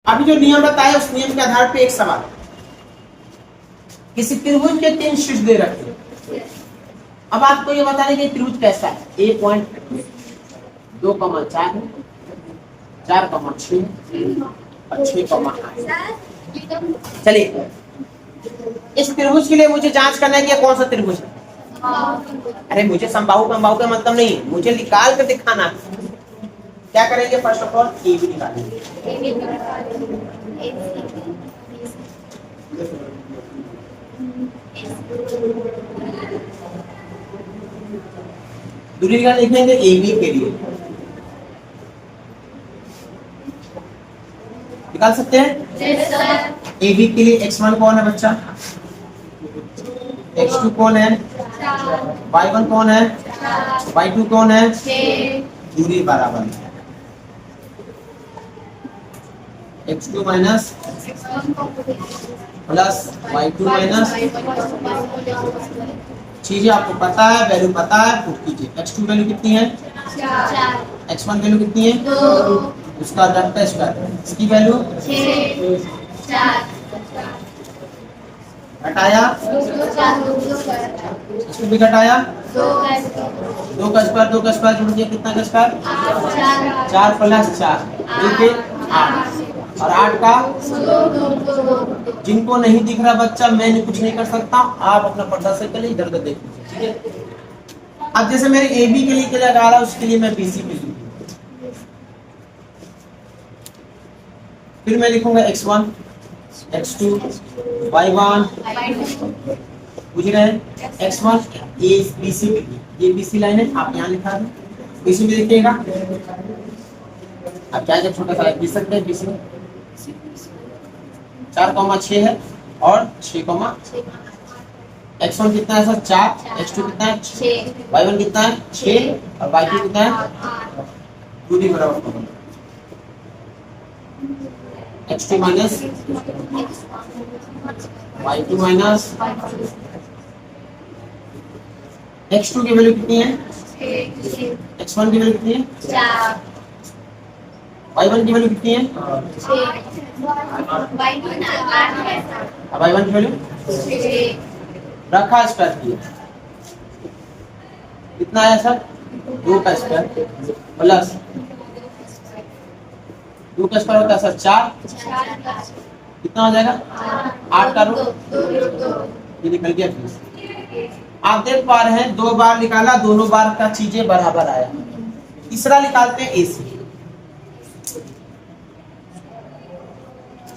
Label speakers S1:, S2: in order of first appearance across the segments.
S1: अभी जो नियम बताया उस नियम के आधार पे एक सवाल, किसी त्रिभुज के 3 शीर्ष दे रखे हैं। अब आपको ये बताने कि त्रिभुज कैसा है। ए पॉइंट 2,4 है, 4,6 और 6,8। चलिए इस त्रिभुज के लिए मुझे जांच करना है कि कौन सा त्रिभुज है। अरे मुझे समबाहु का मतलब नहीं है, मुझे निकाल कर दिखाना है। क्या करेंगे, first of all A B निकालेंगे। दूरी का लिखेंगे ए बी के लिए, निकाल सकते हैं। ए बी के लिए x1 कौन है बच्चा, x2 कौन है, y1 कौन है, y2 कौन है, दूरी बराबर है x2 minus plus y2 minus, चीजें आपको पता है, वैल्यू पता है, पुट कीजिए। x2 वैल्यू कितनी है 4, x1 वैल्यू कितनी है 2, उसका डॉट स्क्वायर, इसकी वैल्यू 6, 4 घटाया, इसको भी घटाया, 2 का स्क्वायर जुड़ गया, कितना का स्क्वायर 4 प्लस 4 8 और 8 का, जिनको नहीं दिख रहा बच्चा मैं कुछ नहीं कर सकता, आप अपना पर्दा से कल इधर उधर देख लीजिए, ठीक है। अब जैसे मेरे ए बी के लिए क्या लगा रहा उसके लिए मैं बी सी भी, फिर मैं लिखूंगा x1 x2 y1, बुझ रहे हैं, x1 ए बी सी, ये बी सी लाइन है, आप यहाँ लिखा दें, बी सी भी लिखिएगा। अब क्या जब छोटा सा लिख सकते हैं, बी सी 4,6 है और 6, x1 कितना है सर 4, x2 कितना है 6, y1 कितना है 6 और y2 कितना है, दूरी बराबर x2 minus y2 minus, x2 की वैल्यू कितनी है, x1 की वैल्यू कितनी है 4, y1 की वैल्यू कितनी है 6, अब y1 की वैल्यू 6 रखा, स्क्वायर किया, कितना आया सर 2 का स्क्वायर प्लस 2 का स्क्वायर होता है सर 4, कितना हो जाएगा 8 का रूट, ये निकल गया। फिर आप देख पा रहे हैं 2 बार निकाला, दोनों बार का चीजें बराबर आया। तीसरा निकालते हैं AC,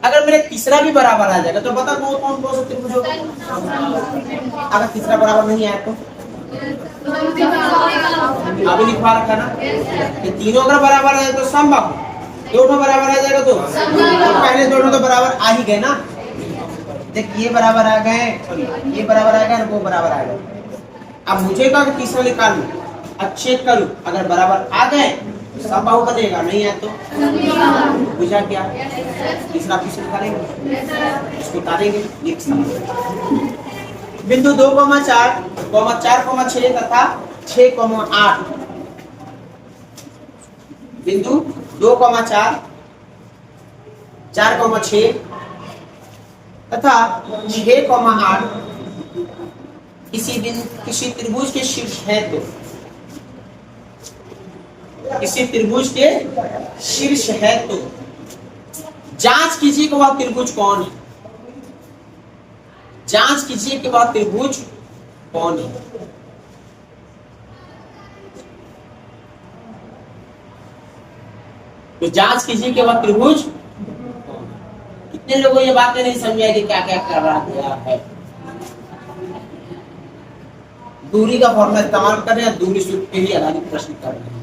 S1: अगर मेरे तीसरा भी बराबर आ जाएगा तो बता कौन कौन सा त्रिभुज होगा। अगर तीसरा बराबर नहीं आया तो अभी लिखवा रखा ना कि तीनों अगर बराबर आ जाए तो समबाहु, दोनों बराबर आ जाएगा तो पहले दोनों तो बराबर आ ही गए ना। देख ये बराबर आ गए, ये बराबर आ गए, वो बराबर आ गए। अब मुझे कहा तीसरा निकालू, अब चेक करूं, अगर बराबर आ गए समबाहु बनेगा, नहीं है तो बुझा क्या, तीसरा पीछे निकालेंगे, इसको उतारेंगे। बिंदु 2,4, 4,6 तथा 6,8, बिंदु 2,4, 4,6 तथा 6,8 किसी त्रिभुज के शीर्ष है तो, किसी त्रिभुज के शीर्ष है तो जांच कीजिए कि वह त्रिभुज कौन है, जांच कीजिए कि वह त्रिभुज कौन है। तो जांच कीजिए कि वह त्रिभुज, कितने लोगों ये बातें नहीं समझा कि क्या क्या कर रहा है। दूरी का फॉर्मूला इस्तेमाल कर रहे हैं, दूरी सूत्र पे ही आधारित प्रश्न कर रहे हैं।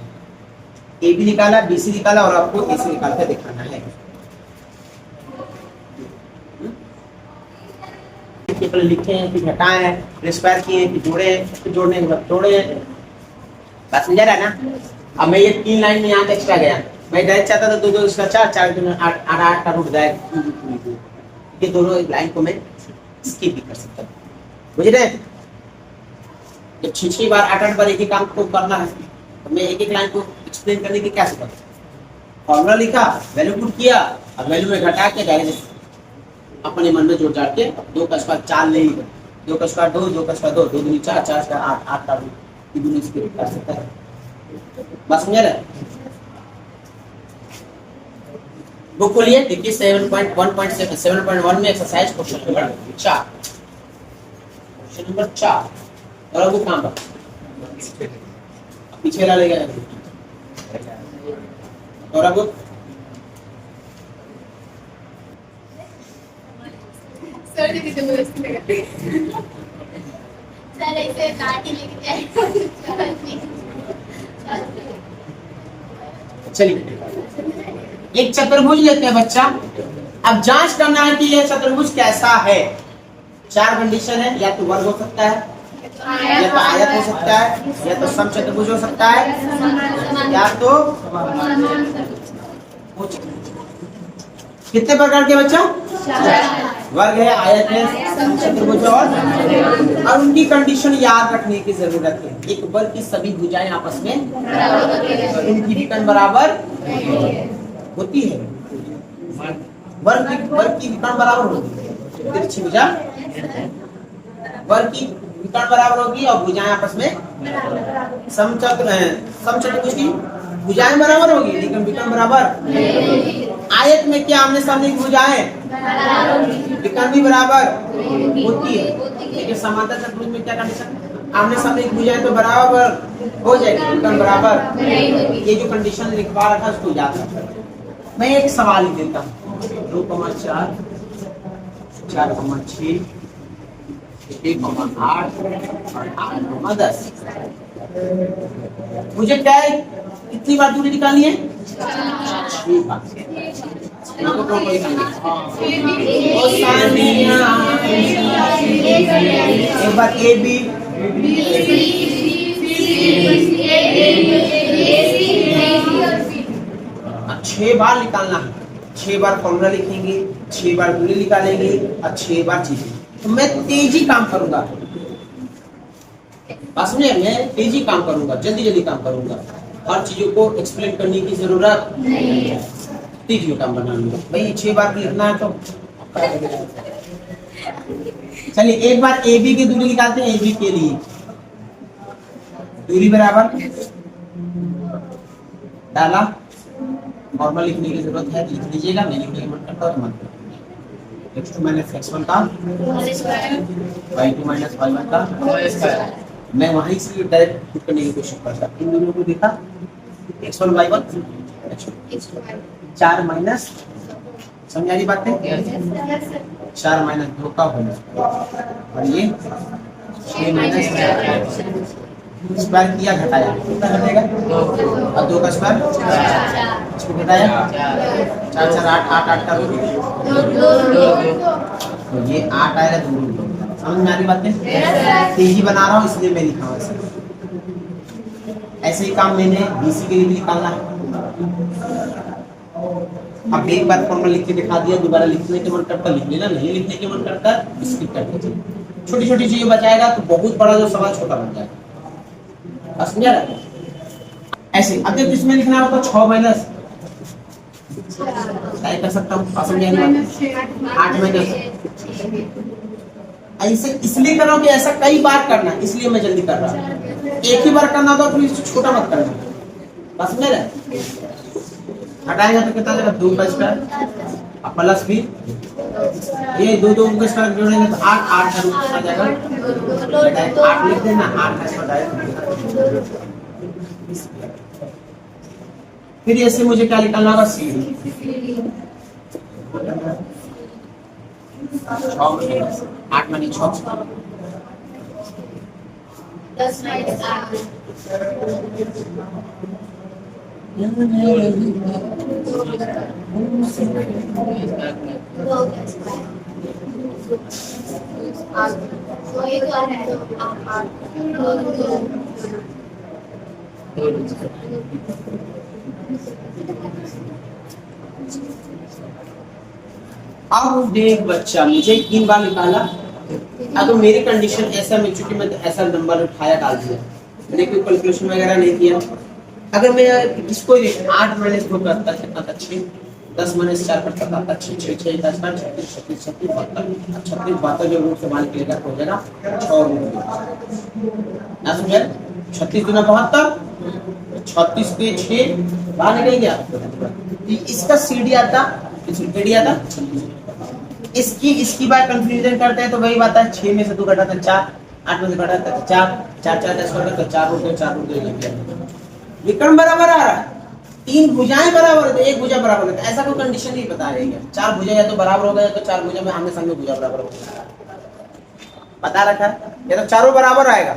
S1: ए बी निकाला, बी सी निकाला और आपको ए सी निकाल कर दिखाना है। लिखे हैं कि घटाए हैं, स्क्वायर किए हैं कि जोड़े हैं, तो जोड़ने के बाद तोड़े हैं, बात समझा रहा है ना। अब मैं ये 3 लाइन में यहाँ तक एक्स्ट्रा गया, मैं डायरेक्ट चाहता था 2 2 इसका 4 4 2 8 8 का रूट जाएगा, ये दोनों लाइन को मैं स्किप भी कर सकता हूँ, बुझ रहे हैं। जब 6 बार 8 बार एक ही काम को करना है तो मैं एक एक लाइन को एक्सप्लेन करने की क्या जरूरत है। फॉर्मूला लिखा, वैल्यू पुट किया, अब वैल्यू में घटा के डायरेक्ट अपने मन में जोड़ जाड़ के 2 का स्क्वायर 4 ले, 2 का स्क्वायर 2, 2 का स्क्वायर 2, 2 दूनी 4, 4 स्क्वायर 8, 8 का 2 दूनी स्क्वायर कर सकता है। बस समझ रहे? बुक खोलिए, देखिए 7.1 में exercise question number 4, question number 4 और वो कहां पर पीछे वाला ले गया और अब
S2: सर जी कितने बजे सर ऐसे काटी लेके जाए।
S1: चलिए एक चतुर्भुज लेते हैं बच्चा। अब जांच करना है कि यह चतुर्भुज कैसा है। 4 कंडीशन है, या तो वर्ग हो सकता है, या तो आयत हो सकता है, या तो समचतुर्भुज हो सकता है, या तो कितने प्रकार के बच्चा? वर्ग है, आयत है, समचतुर्भुज और उनकी कंडीशन याद रखने की जरूरत है। एक वर्ग की सभी भुजाएं आपस में इनकी विकर्ण बराबर होती है। वर्ग की विकर्ण बराबर होगी, तिरछी भुजा वर्ग की विकर्ण बराबर होगी और भुजाएं आपस में समचतुर्भुज की भुजाएं बराबर होगी लेकिन विकर्ण बराबर। आयत में क्या आमने सामने की भुजाएं विकर्ण भी बराबर होती है, लेकिन समांतर चतुर्भुज में क्या कंडीशन? आमने सामने की भुजाएं तो बराबर हो जाएगी, विकर्ण बराबर। ये जो कंडीशन लिखवा रखा उसको याद रखना। मैं एक सवाल ही देता हूँ, 2,4, 4,6, 1,8 और 8,10। मुझे क्या है, कितनी बार दूरी निकालनी है? 6 बार। एक बार ए बी 6 बार निकालना है। 6 बार फॉर्मूला लिखेंगे, 6 बार दूरी निकालेंगे और 6 बार चीजें। तो मैं तेजी काम करूंगा, बस मैं तेजी काम करूंगा, जल्दी काम करूंगा। हर चीजों को एक्सप्लेन करने की जरूरत नहीं है, तेजी काम बनाऊंगा। भाई 6 बार लिखना है तो चलिए एक बार ए बी की दूरी निकालते हैं। ए बी के लिए दूरी बराबर डाला, नॉर्मल लिखने की जरूरत है, लिख लीजिएगा, नहीं लिखने की मन करता तो मत। x2 माइनस x1 का y2 माइनस y1 का मैं वहीं से डायरेक्ट पुट करने की कोशिश करता। इन दोनों को देखा, x1 y1 4 माइनस, समझ आ रही बात है? 4 माइनस 2 का होगा और ये 6 माइनस स्क्वायर किया, घटाया, कितना घटेगा? और 2 का स्क्वायर इसको घटाया, 4 4 8 8 8 का तो ये 8 आएगा 2। समझ में आ रही बातें? तेजी बना रहा हूँ इसलिए मैं लिखा हूँ ऐसे ही काम मैंने बीसी के लिए भी निकालना है। अब एक बार फॉर्मूला लिख के दिखा दिया, दोबारा लिखने के मन करता लिख लेना, नहीं लिखने के मन करता स्किप कर दीजिए। छोटी छोटी चीजें बचाएगा तो बहुत बड़ा जो सवाल छोटा बन जाएगा। समझा? ऐसे अब जब इसमें लिखना हो तो 6 माइनस टाइप कर सकता हूँ, 8 माइनस। ऐसे इसलिए कर रहा हूँ कि ऐसा कई बार करना, इसलिए मैं जल्दी कर रहा हूँ। एक ही बार करना तो फिर छोटा मत करना, बस मेरे हटाएगा तो कितना देगा? 2 का स्क्वायर प्लस भी ये 2 2 का स्क्वायर जोड़ेंगे तो 8 8 का रूट आ जाएगा। 8 लिख देना, 8 का स्क्वायर। फिर ऐसे मुझे क्या निकालना होगा? सीडी 8 मानी 6
S2: 10 माइनस 8
S1: अब देख बच्चा, मुझे 3 बार निकाला। अब तो मेरी कंडीशन ऐसा मिल चुकी, मैं तो ऐसा नंबर उठाया डाल दिया, मैंने कोई कैलकुलेशन वगैरह नहीं किया। अगर मैं इसको 8 माइनस 2 करता कितना था? 6 10 माइनस 4 पर तक आता 6 6 6 10 का 36 36 36 72 36 72 जो रूट से मान के लेकर हो जाएगा 6 रूट ना समझे 36 गुना 72 36 के 6 बाहर निकल गया इसका सीडी आता एडी आता इसकी बात कंफ्यूजन करते हैं तो वही बात है 6 में से 2 घटाता 4 8 में से घटाता 4 4 4 10 कर तो 4 रूट 2 विकर्ण बराबर आ रहा है 3 भुजाएं बराबर है तो एक भुजा बराबर है ऐसा कोई कंडीशन नहीं बता रही है 4 भुजा या तो बराबर होगा या तो 4 भुजा में आमने सामने भुजा बराबर होगा बता रखा है या तो चारों बराबर आएगा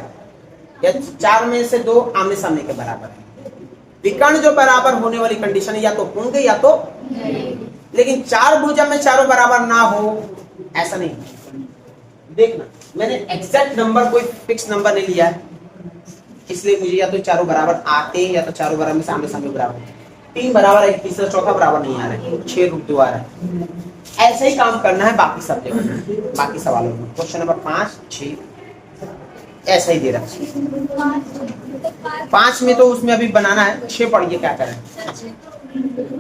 S1: या 4 में से 2 आमने सामने के बराबर है विकर्ण जो बराबर होने वाली कंडीशन है या तो होंगे या तो लेकिन 4 भुजा में चारों बराबर ना हो ऐसा नहीं देखना मैंने एग्जैक्ट नंबर कोई फिक्स नंबर नहीं लिया है इसलिए मुझे या तो चारों बराबर आते हैं या तो चारों बराबर में सामने सामने बराबर 3 बराबर है तीसरा चौथा बराबर नहीं आ रहा है 6 रूट 2 आ रहा है ऐसे ही काम करना है बाकी सब जगह बाकी सवालों में क्वेश्चन नंबर 5 6 ऐसा ही दे रहा है 5 में तो उसमें अभी बनाना है 6 पढ़िए क्या करें